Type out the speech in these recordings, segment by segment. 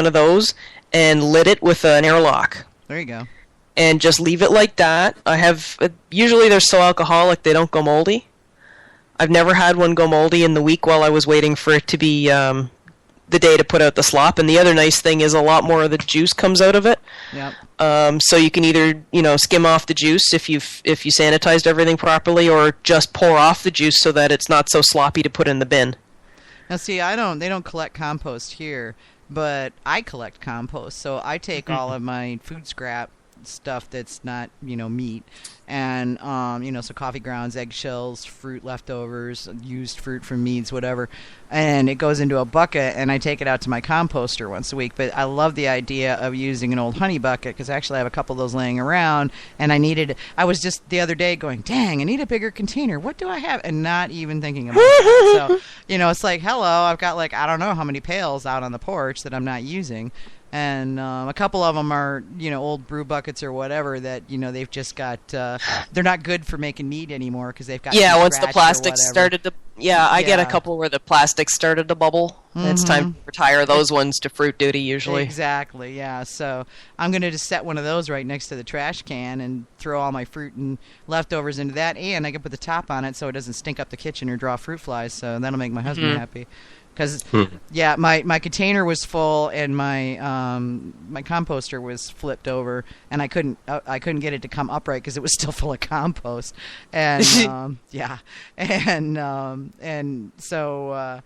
one of those and lid it with an airlock. There you go. And just leave it like that. Usually they're so alcoholic they don't go moldy. I've never had one go moldy in the week while I was waiting for it to be the day to put out the slop. And the other nice thing is a lot more of the juice comes out of it. Yep. So you can either skim off the juice if you sanitized everything properly, or just pour off the juice so that it's not so sloppy to put in the bin. Now see, they don't collect compost here, but I collect compost. So I take all of my food scrap stuff that's not meat, and so coffee grounds, eggshells, fruit leftovers, used fruit from meads, whatever, and it goes into a bucket, and I take it out to my composter once a week. But I love the idea of using an old honey bucket, because actually I have a couple of those laying around, and I was just the other day going, dang, I need a bigger container, what do I have, and not even thinking about that. So it's like, hello, I've got I don't know how many pails out on the porch that I'm not using. And a couple of them are, old brew buckets or whatever that, they've just got, they're not good for making mead anymore because they've got once the plastic started to, I get a couple where the plastic started to bubble. And it's time to retire those ones to fruit duty usually. Exactly, yeah. So I'm going to just set one of those right next to the trash can and throw all my fruit and leftovers into that, and I can put the top on it so it doesn't stink up the kitchen or draw fruit flies, so that'll make my husband happy. Because my container was full and my composter was flipped over, and I couldn't get it to come upright because it was still full of compost, and and so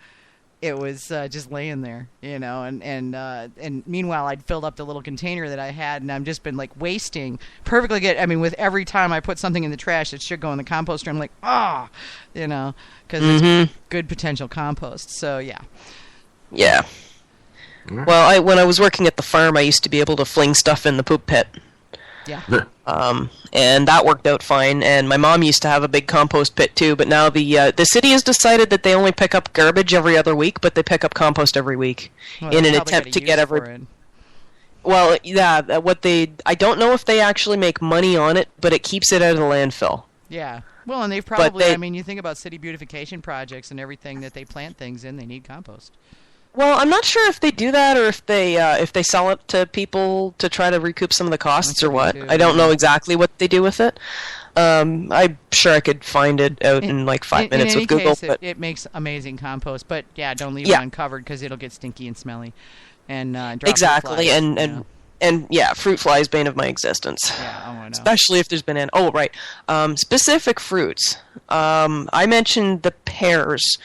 it was just laying there, and meanwhile I'd filled up the little container that I had, and I've just been wasting perfectly good. I mean, with every time I put something in the trash, it should go in the composter. I'm like, because it's good potential compost. So yeah. Well, when I was working at the farm, I used to be able to fling stuff in the poop pit. Yeah. And that worked out fine. And my mom used to have a big compost pit too. But now the city has decided that they only pick up garbage every other week, but they pick up compost every week in an attempt to get every. Well, yeah. I don't know if they actually make money on it, but it keeps it out of the landfill. Yeah. Well, and they've probably. I mean, you think about city beautification projects and everything that they plant things in, they need compost. Well, I'm not sure if they do that or if they sell it to people to try to recoup some of the costs or what. I don't know exactly what they do with it. I'm sure I could find it out in 5 minutes with Google. Case, it makes amazing compost, but don't leave it uncovered because it'll get stinky and smelly. And exactly, and fruit flies, bane of my existence. Yeah, I know. Especially if there's been specific fruits. I mentioned the pears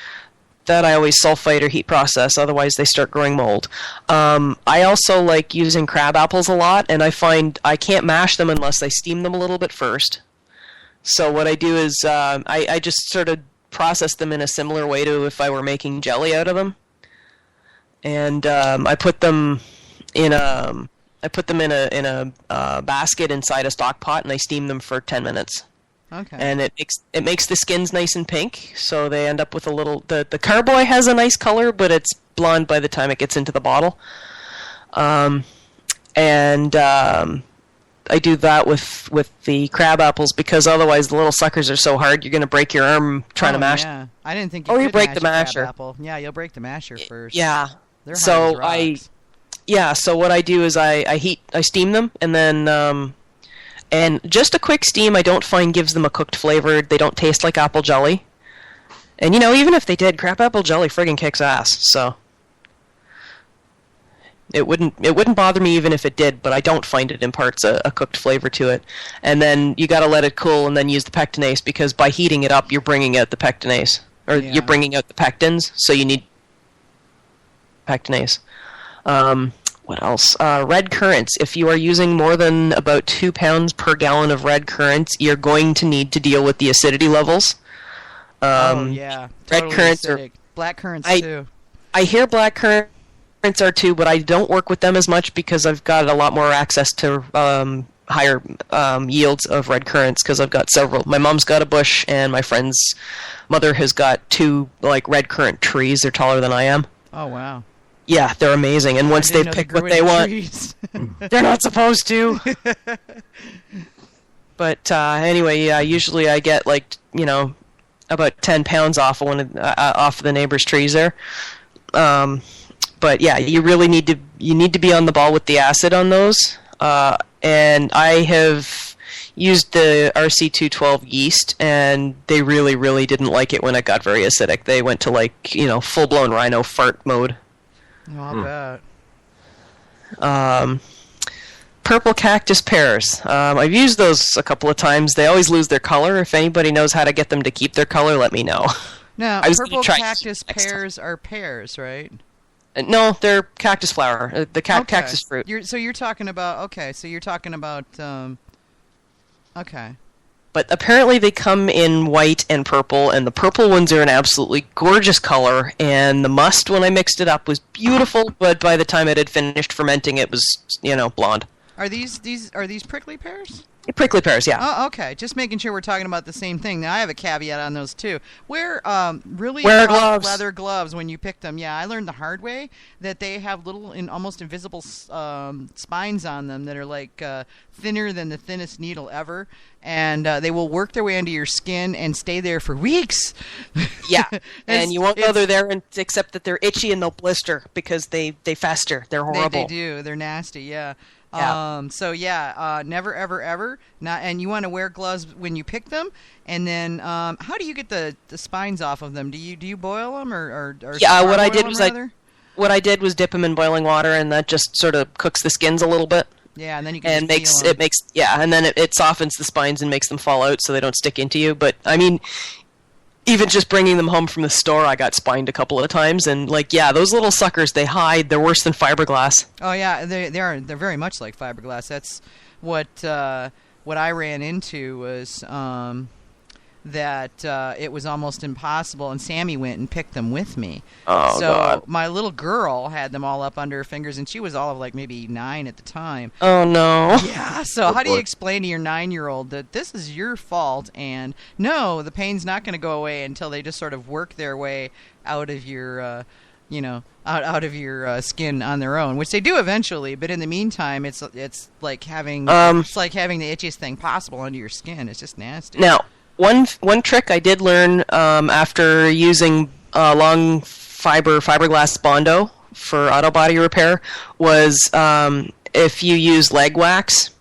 that I always sulfite or heat process, otherwise they start growing mold. I also like using crab apples a lot, and I find I can't mash them unless I steam them a little bit first. So what I do is I just sort of process them in a similar way to if I were making jelly out of them. And I put them in a basket inside a stock pot, and I steam them for 10 minutes. Okay. And it makes the skins nice and pink, so they end up with a little. The carboy has a nice color, but it's blonde by the time it gets into the bottle. I do that with the crab apples because otherwise the little suckers are so hard you're going to break your arm trying to mash. Yeah, I didn't think. You break the masher. Apple. Yeah, you'll break the masher first. Yeah. They're hard as rocks. So what I do is I steam them, and then and just a quick steam I don't find gives them a cooked flavor. They don't taste like apple jelly. And even if they did, crab apple jelly friggin' kicks ass. So it wouldn't bother me even if it did, but I don't find it imparts a cooked flavor to it. And then you got to let it cool and then use the pectinase, because by heating it up you're bringing out the pectinase, or you're bringing out the pectins, so you need pectinase. What else? Red currants. If you are using more than about 2 pounds per gallon of red currants, you're going to need to deal with the acidity levels. Totally red currants acidic. Black currants too. I hear black currants are too, but I don't work with them as much because I've got a lot more access to higher yields of red currants because I've got several. My mom's got a bush, and my friend's mother has got 2 red currant trees. They're taller than I am. Oh wow. Yeah, they're amazing. And once they've picked what they want, they're not supposed to. But anyway, usually I get about 10 pounds off of the neighbor's trees there. But yeah, you need to be on the ball with the acid on those. And I have used the RC212 yeast, and they really, really didn't like it when it got very acidic. They went to full-blown rhino fart mode. Oh, I'll bet. Purple cactus pears. I've used those a couple of times. They always lose their color. If anybody knows how to get them to keep their color, let me know. Now, purple cactus pears are pears, right? No, they're cactus flower. The cactus fruit. You're talking about... Okay, so you're talking about... okay. But apparently they come in white and purple, and the purple ones are an absolutely gorgeous color, and the must, when I mixed it up, was beautiful, but by the time it had finished fermenting, it was, blonde. Are these prickly pears? Prickly pears, yeah. Oh, okay. Just making sure we're talking about the same thing. Now, I have a caveat on those, too. Wear gloves. Leather gloves when you pick them. Yeah, I learned the hard way that they have little, almost invisible spines on them that are, thinner than the thinnest needle ever. And they will work their way into your skin and stay there for weeks. Yeah, and you won't know they're there except that they're itchy and they'll blister because they fester. They're horrible. They do. They're nasty, yeah. Yeah. Never, ever, ever. Not, and you want to wear gloves when you pick them. And then, how do you get the spines off of them? Do you boil them or yeah? What I did was dip them in boiling water, and that just sort of cooks the skins a little bit. Yeah, and then you can and it softens the spines and makes them fall out so they don't stick into you. But I mean, even just bringing them home from the store, I got spined a couple of times, and those little suckers, they hide. They're worse than fiberglass. Oh yeah, they're very much like fiberglass. That's what I ran into was that it was almost impossible, and Sammy went and picked them with me. Oh, so God. My little girl had them all up under her fingers, and she was all of maybe 9 at the time. Oh, no. Yeah, so how do you explain to your 9-year-old that this is your fault, and no, the pain's not going to go away until they just sort of work their way out of your... out of your skin on their own, which they do eventually. But in the meantime, it's like having the itchiest thing possible under your skin. It's just nasty. Now, one trick I did learn after using long fiberglass Bondo for auto body repair was if you use leg wax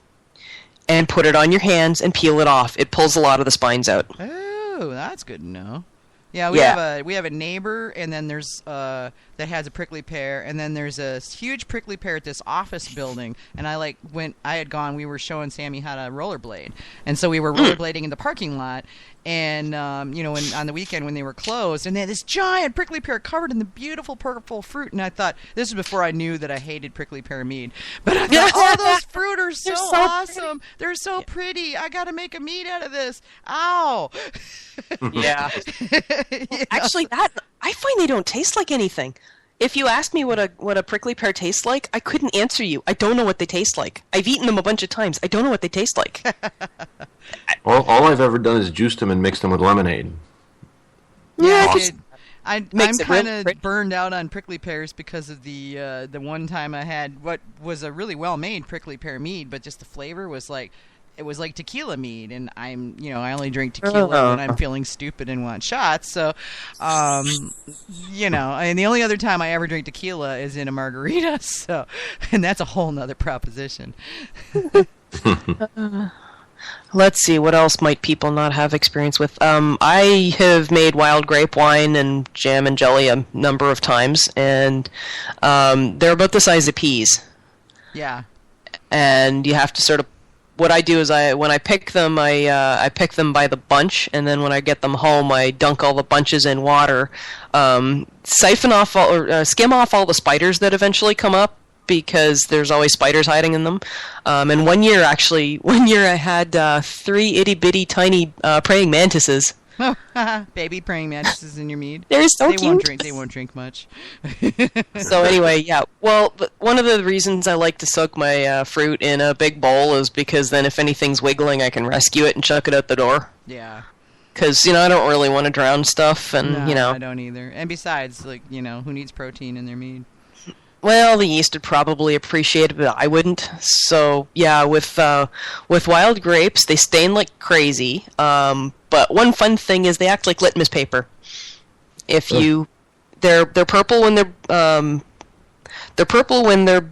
and put it on your hands and peel it off, it pulls a lot of the spines out. Oh, that's good to know. Yeah, we have a neighbor, and then there's that has a prickly pear, and then there's a huge prickly pear at this office building. And we were showing Sammy how to rollerblade, and so we were rollerblading in the parking lot, and on the weekend when they were closed, and they had this giant prickly pear covered in the beautiful purple fruit. And I thought, this was before I knew that I hated prickly pear mead, but I thought, oh, those fruit are so awesome. Pretty. They're so pretty. I got to make a mead out of this. Ow. Yeah. Actually, I find they don't taste like anything. If you ask me what a prickly pear tastes like, I couldn't answer you. I don't know what they taste like. I've eaten them a bunch of times. I don't know what they taste like. All I've ever done is juiced them and mixed them with lemonade. Yeah, awesome. I'm kind of burned out on prickly pears because of the one time I had what was a really well-made prickly pear mead, but just the flavor was like... It was like tequila mead, and I only drink tequila when I'm feeling stupid and want shots. So, and the only other time I ever drink tequila is in a margarita. So, and that's a whole nother proposition. Let's see, what else might people not have experience with? I have made wild grape wine and jam and jelly a number of times, and they're about the size of peas. Yeah. And you have to sort of... What I do is when I pick them, I pick them by the bunch, and then when I get them home, I dunk all the bunches in water, skim off all the spiders that eventually come up, because there's always spiders hiding in them. And one year I had 3 itty bitty tiny praying mantises. Baby praying mantises in your mead. They're so cute. They won't drink much. So anyway, yeah. Well, one of the reasons I like to soak my fruit in a big bowl is because then if anything's wiggling, I can rescue it and chuck it out the door. Yeah. Because, I don't really want to drown stuff, and, No, I don't either. And besides, who needs protein in their mead? Well, the yeast would probably appreciate it, but I wouldn't. So, yeah, with wild grapes, they stain like crazy. But one fun thing is they act like litmus paper. They're purple when they're They're purple when they're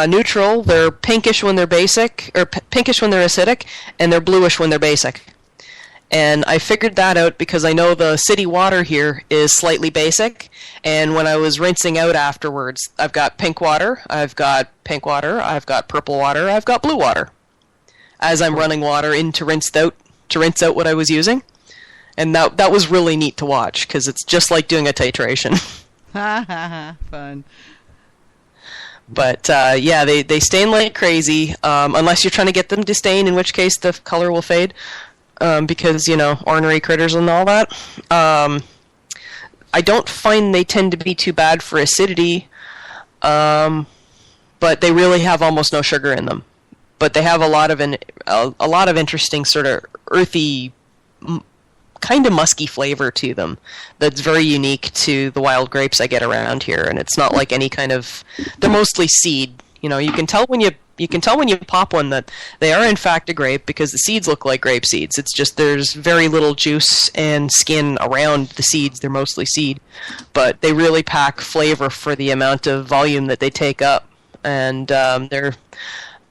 neutral. They're pinkish when they're basic, or pinkish when they're acidic, and they're bluish when they're basic. And I figured that out because I know the city water here is slightly basic, and when I was rinsing out afterwards, I've got pink water, I've got purple water, I've got blue water. As I'm running water in to rinse out what I was using. And that was really neat to watch, because it's just like doing a titration. Ha ha ha, fun. But yeah, they stain like crazy, unless you're trying to get them to stain, in which case the color will fade. Because, ornery critters and all that. I don't find they tend to be too bad for acidity, but they really have almost no sugar in them. But they have a lot of interesting sort of earthy, kind of musky flavor to them that's very unique to the wild grapes I get around here. And it's not like any kind of... They're mostly seed. You can tell when you pop one that they are in fact a grape because the seeds look like grape seeds. It's just there's very little juice and skin around the seeds. They're mostly seed, but they really pack flavor for the amount of volume that they take up. And they're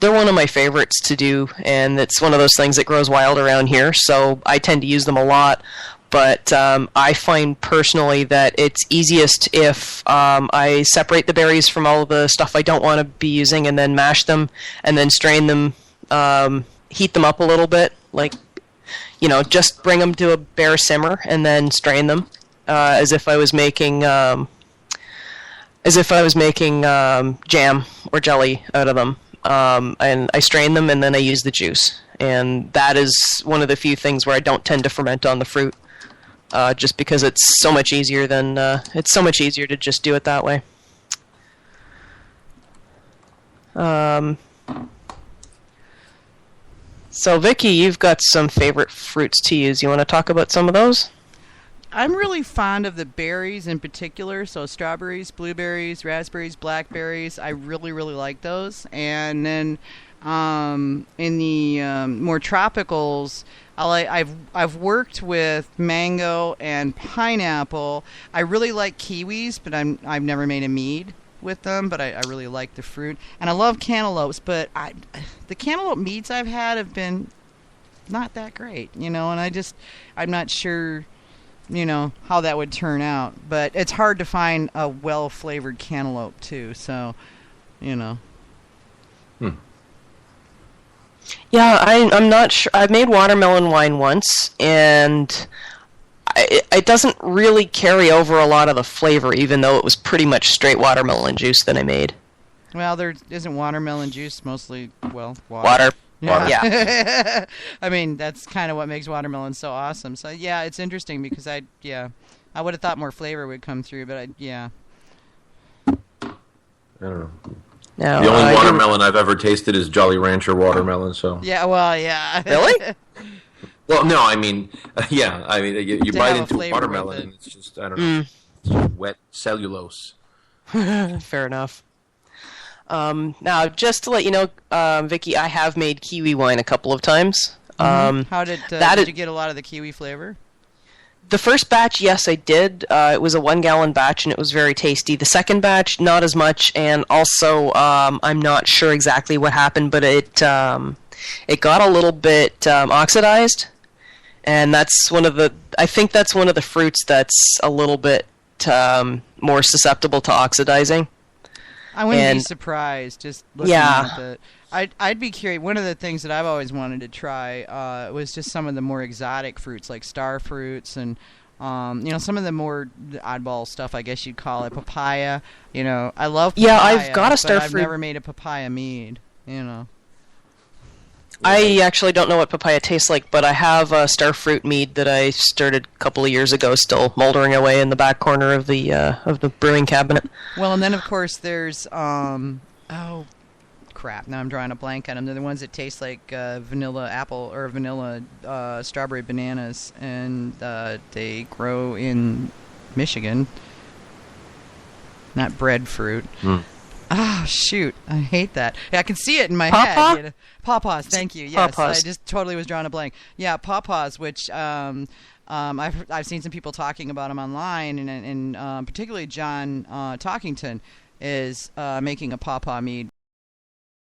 one of my favorites to do, and it's one of those things that grows wild around here, so I tend to use them a lot. But I find personally that it's easiest if I separate the berries from all of the stuff I don't want to be using and then mash them and then strain them, heat them up a little bit, just bring them to a bare simmer and then strain them as if I was making jam or jelly out of them. And I strain them and then I use the juice. And that is one of the few things where I don't tend to ferment on the fruit. Just because it's so much easier to just do it that way. So Vicky, you've got some favorite fruits to use. You want to talk about some of those? I'm really fond of the berries in particular, so strawberries, blueberries, raspberries, blackberries. I really, really like those. And then in the more tropicals, I've worked with mango and pineapple. I really like kiwis, but I've never made a mead with them, but I really like the fruit. And I love cantaloupes, but the cantaloupe meads I've had have been not that great, and I'm not sure, how that would turn out. But it's hard to find a well-flavored cantaloupe, too, so, Yeah, I'm not sure. I've made watermelon wine once, and it doesn't really carry over a lot of the flavor, even though it was pretty much straight watermelon juice that I made. Well, there isn't watermelon juice mostly, water. Water. Yeah. I mean, that's kind of what makes watermelon so awesome. So, yeah, it's interesting because I would have thought more flavor would come through, but I don't know. No, the only watermelon I've ever tasted is Jolly Rancher watermelon. So yeah, well, yeah. Really? Well, no, I mean, yeah, I mean, you bite into watermelon, and it's just, I don't know, it's just wet cellulose. Fair enough. Now, just to let you know, Vicky, I have made kiwi wine a couple of times. How did you get a lot of the kiwi flavor? The first batch, yes, I did. It was a 1-gallon batch, and it was very tasty. The second batch, not as much, and also I'm not sure exactly what happened, but it got a little bit oxidized, and I think that's one of the fruits that's a little bit more susceptible to oxidizing. I wouldn't be surprised just looking at it. I'd be curious. One of the things that I've always wanted to try was just some of the more exotic fruits, like star fruits, and some of the more oddball stuff, I guess you'd call it. Papaya. I love papaya. Yeah, I've got a star fruit. fruit. I've never made a papaya mead. I actually don't know what papaya tastes like, but I have a star fruit mead that I started a couple of years ago, still moldering away in the back corner of the brewing cabinet. Well, and then of course there's crap, now I'm drawing a blank on them. They're the ones that taste like vanilla apple or vanilla strawberry bananas, and they grow in Michigan. Not breadfruit. Oh, shoot. I hate that. I can see it in my head. Pawpaws, thank you. Yes, Pawpaws. I just totally was drawing a blank. Yeah, pawpaws, which I've seen some people talking about them online, and particularly John Talkington. is making a pawpaw mead